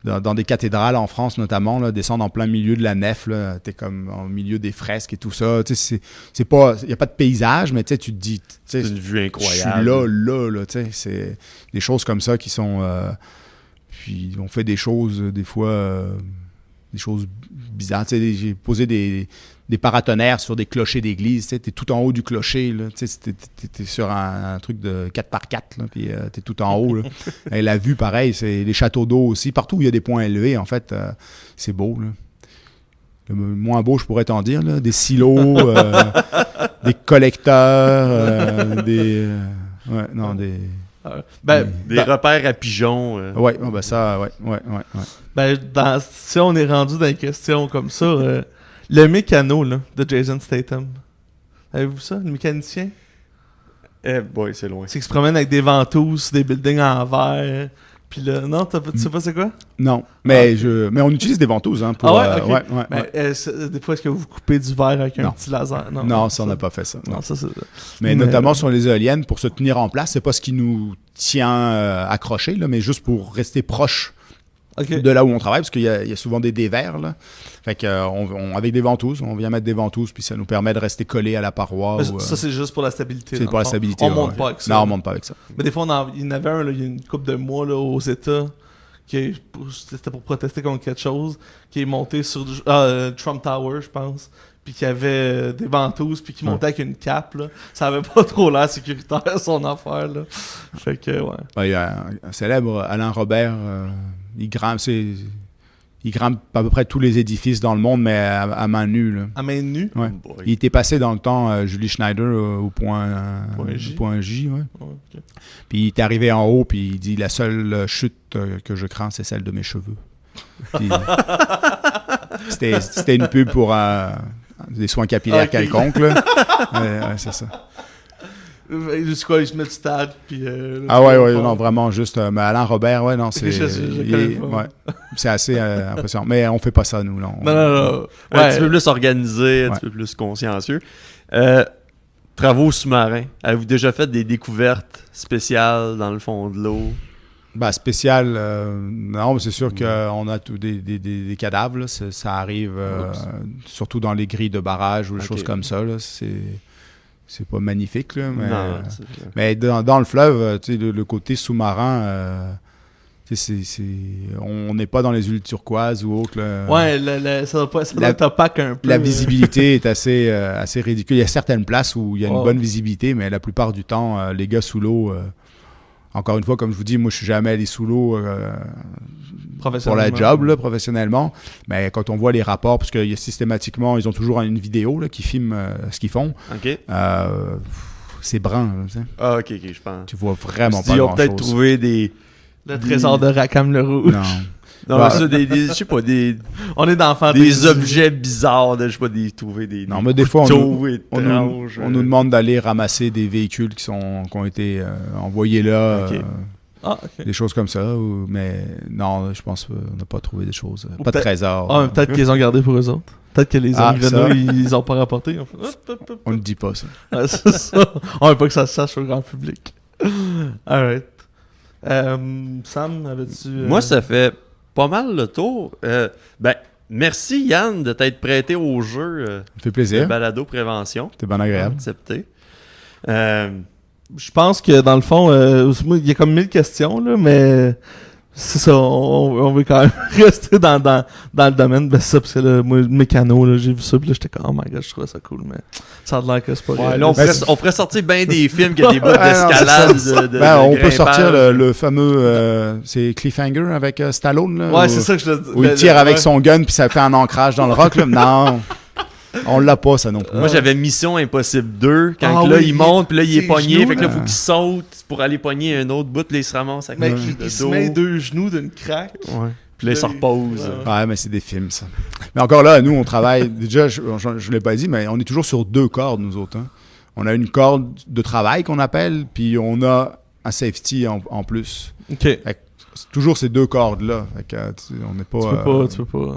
dans des cathédrales en France notamment, là, descendre en plein milieu de la nef, là, t'es comme au milieu des fresques et tout ça. C'est pas, il y a pas de paysage, mais tu te dis, c'est une vue incroyable. Je suis là, tu sais, c'est des choses comme ça qui sont. Puis on fait des choses des fois, des choses bizarres. Tu sais, j'ai posé des paratonnerres sur des clochers d'église. Tu sais, t'es tout en haut du clocher, là. Tu sais, t'es sur un truc de 4x4, là, puis t'es tout en haut, là. Et la vue, pareil, c'est les châteaux d'eau aussi. Partout où il y a des points élevés, en fait, c'est beau, là. Le moins beau, je pourrais t'en dire, là. Des silos, des collecteurs, des repères à pigeons. Ouais, ça, ouais. Si on est rendu dans des questions comme ça, le mécano là, de Jason Statham, avez-vous ça, le mécanicien? Boy, c'est loin. C'est qu'il se promène avec des ventouses, des buildings en verre. Puis là, non, tu sais pas c'est quoi? Non, mais on utilise des ventouses, hein, pour... Ah ouais, ok. Ouais. Des fois, est-ce que vous coupez du verre avec un petit laser? Non, ça, on n'a pas fait ça. Non, ça, c'est... Mais notamment sur les éoliennes, pour se tenir en place, c'est pas ce qui nous tient accrochés, là, mais juste pour rester proche de là où on travaille, parce qu'il y a souvent des dévers, là. Fait que, avec des ventouses, on vient mettre des ventouses, puis ça nous permet de rester collé à la paroi. Ça, c'est juste pour la stabilité. C'est pour la stabilité. On monte pas avec ça. Non, on monte pas avec ça. Mais des fois, il y en avait un, là, il y a une couple de mois, là, aux États, c'était pour protester contre quelque chose, qui est monté sur Trump Tower, je pense, puis qui avait des ventouses, puis qui montait avec une cape, là. Ça avait pas trop l'air sécuritaire, son affaire, là. Fait que, ouais. Il y a un célèbre, Alain Robert, il grimpe à peu près tous les édifices dans le monde, mais à main nue, là. À main nue? Ouais. Il était passé dans le temps, Julie Schneider, au point J, ouais. Okay. Puis il est arrivé en haut, puis il dit « La seule chute que je crains, c'est celle de mes cheveux. » C'était une pub pour des soins capillaires quelconques, là. C'est ça. C'est quoi, il se met du stade, puis... non, vraiment, juste... mais Alain Robert, ouais, non, c'est... c'est assez impressionnant. Mais on fait pas ça, nous, là. Non. Un petit peu plus organisé, un petit peu plus consciencieux. Travaux sous-marins. Avez-vous déjà fait des découvertes spéciales dans le fond de l'eau? Spécial, non, mais c'est sûr qu'on a des cadavres, là. Ça arrive, surtout dans les grilles de barrage ou des choses comme ça, là. C'est pas magnifique, là, mais dans le fleuve, tu sais, le côté sous-marin, on n'est pas dans les huiles turquoises ou autres. Là. Ouais, ça doit être opaque un peu. La visibilité est assez ridicule. Il y a certaines places où il y a une bonne visibilité, mais la plupart du temps, les gars sous l'eau... encore une fois, comme je vous dis, moi, je suis jamais allé sous l'eau pour la job, là, professionnellement. Mais quand on voit les rapports, parce que systématiquement, ils ont toujours une vidéo là, qui filme ce qu'ils font. OK. C'est brun. Là, tu sais. Ah, OK, je pense. Tu vois vraiment pas grand-chose. Ils ont peut-être trouvé le trésor de Rackham le Rouge. Non. Non, mais ça, je sais pas, on est dans des objets bizarres, je sais pas, trouver des non, mais des fois, on nous demande d'aller ramasser des véhicules qui ont été envoyés là. Okay. Des choses comme ça. Mais non, je pense qu'on n'a pas trouvé des choses. Pas de trésor. Peut-être qu'ils ont gardé pour eux autres. Peut-être que les hommes ils ont pas rapporté. On ne dit pas ça. C'est ça. On veut pas que ça se sache au grand public. Alright. Sam, avais-tu... Moi, ça fait pas mal le tour. Merci Yann de t'être prêté au jeu. Ça fait plaisir. De balado prévention. C'était bien agréable. Accepté. Je pense que dans le fond, il y a comme 1000 questions, là, mais c'est ça, on veut quand même rester dans le domaine. Ben c'est ça, parce que là, moi, le mécano, là, j'ai vu ça, puis là, j'étais comme, oh my god, je trouvais ça cool, mais ça a l'air que c'est pas ouais, là, on ferait sortir bien des films qui a des bouts d'escalade. On peut sortir le fameux, c'est Cliffhanger avec Stallone, là. Ouais, c'est ça que je te dis. Où il tire avec son gun, puis ça fait un ancrage dans le roc, là. Non. On l'a pas, ça non plus. Moi, j'avais Mission Impossible 2, quand il monte, puis là, il est pogné, fait que là, il faut qu'il saute pour aller pogner un autre bout, puis là, il se ramasse avec il se met 2 genoux d'une craque. Ouais. Puis là, il se repose. Ouais, mais c'est des films, ça. Mais encore là, nous, on travaille... Déjà, je l'ai pas dit, mais on est toujours sur 2 cordes, nous autres. Hein. On a une corde de travail qu'on appelle, puis on a un safety en plus. OK. C'est toujours ces 2 cordes-là. Fait que, on n'est pas... Tu peux pas...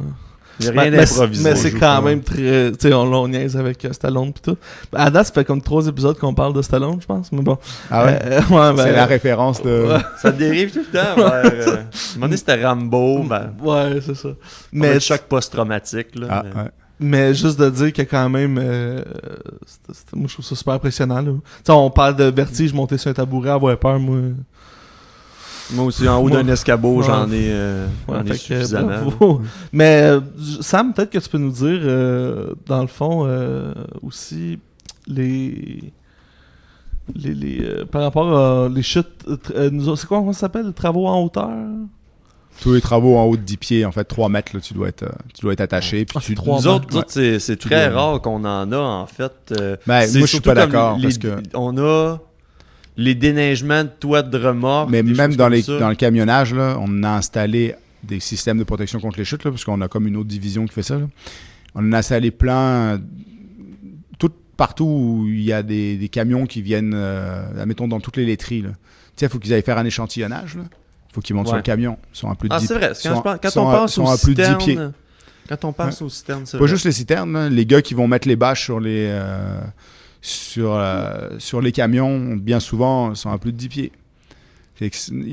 Il n'y a rien Mais d'improvisé. c'est quand même très... Tu sais, on niaise avec Stallone pis tout. À date, ça fait comme 3 épisodes qu'on parle de Stallone, je pense. Mais bon. Ah ouais? Ouais, C'est la référence de... Ouais. Ça dérive tout le temps vers... à un moment donné, c'était Rambo. Ouais, c'est ça. Mais le choc post-traumatique. Là, Ah, mais... ouais. Mais juste de dire qu'il y a quand même... moi, je trouve ça super impressionnant. Tu sais, on parle de vertige, monter sur un tabouret, avoir peur, moi... Moi aussi, en haut d'un escabeau, Ouais. j'en ai fait que, suffisamment. bravo. Mais Sam, peut-être que tu peux nous dire, dans le fond, aussi, par rapport à les chutes... c'est quoi, comment ça s'appelle? Les travaux en hauteur? Tous les travaux en haut de 10 pieds, en fait, 3 mètres, là, tu dois être attaché. Puis tu... trois Nous autres, Ouais. c'est Tu très dois- rare qu'on en a, en fait. Ben, C'est moi, je suis surtout pas comme d'accord, les- parce que... On a les déneigements de toits de remorque. Mais des même choses dans comme les ça. dans le camionnage, là, on a installé des systèmes de protection contre les chutes, là, parce qu'on a comme une autre division qui fait ça. Là. On en a installé plein, partout où il y a des camions qui viennent, admettons, dans toutes les laiteries. Tu sais, il faut qu'ils aillent faire un échantillonnage. Il faut qu'ils montent sur Ouais. le camion. Ils sont à plus de 10 C'est vrai. sont- Quand sont on à- passe sont aux à plus de 10 pieds. citernes... Quand on passe aux citernes, c'est Pas vrai. juste les citernes, là. Les gars qui vont mettre les bâches sur les camions, bien souvent, sont à plus de 10 pieds.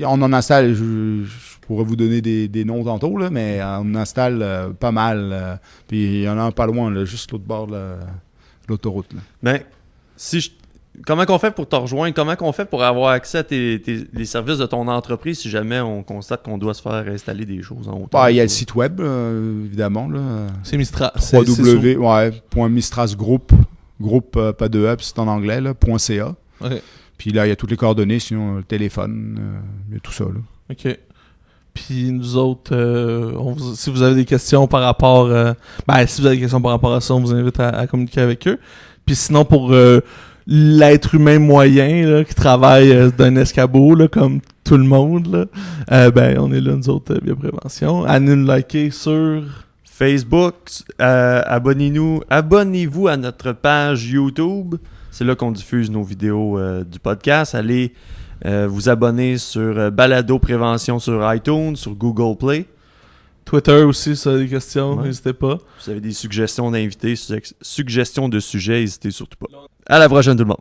On en installe, je pourrais vous donner des noms tantôt, là, mais on en installe pas mal. Puis il y en a un pas loin, là, juste l'autre bord de l'autoroute. Là. Mais comment qu'on fait pour te rejoindre? Comment qu'on fait pour avoir accès à les services de ton entreprise si jamais on constate qu'on doit se faire installer des choses en hauteur? Bah, il y a le site web, évidemment. Là, C'est Mistra. www.mistrasgroup, pas de hub, c'est en anglais, là, .ca. Ok. Puis là, il y a toutes les coordonnées, sinon le téléphone, il y a tout ça. Là. OK. Puis nous autres, si vous avez des questions par rapport... si vous avez des questions par rapport à ça, on vous invite à communiquer avec eux. Puis sinon, pour l'être humain moyen là, qui travaille d'un escabeau, là, comme tout le monde, là, on est là, nous autres, Bioprévention. À nous liker sur... Facebook, abonnez-vous à notre page YouTube. C'est là qu'on diffuse nos vidéos du podcast. Allez vous abonner sur Balado Prévention sur iTunes, sur Google Play. Twitter aussi, si vous avez des questions, Ouais. n'hésitez pas. Si vous avez des suggestions d'invités, suggestions de sujets, n'hésitez surtout pas. À la prochaine tout le monde.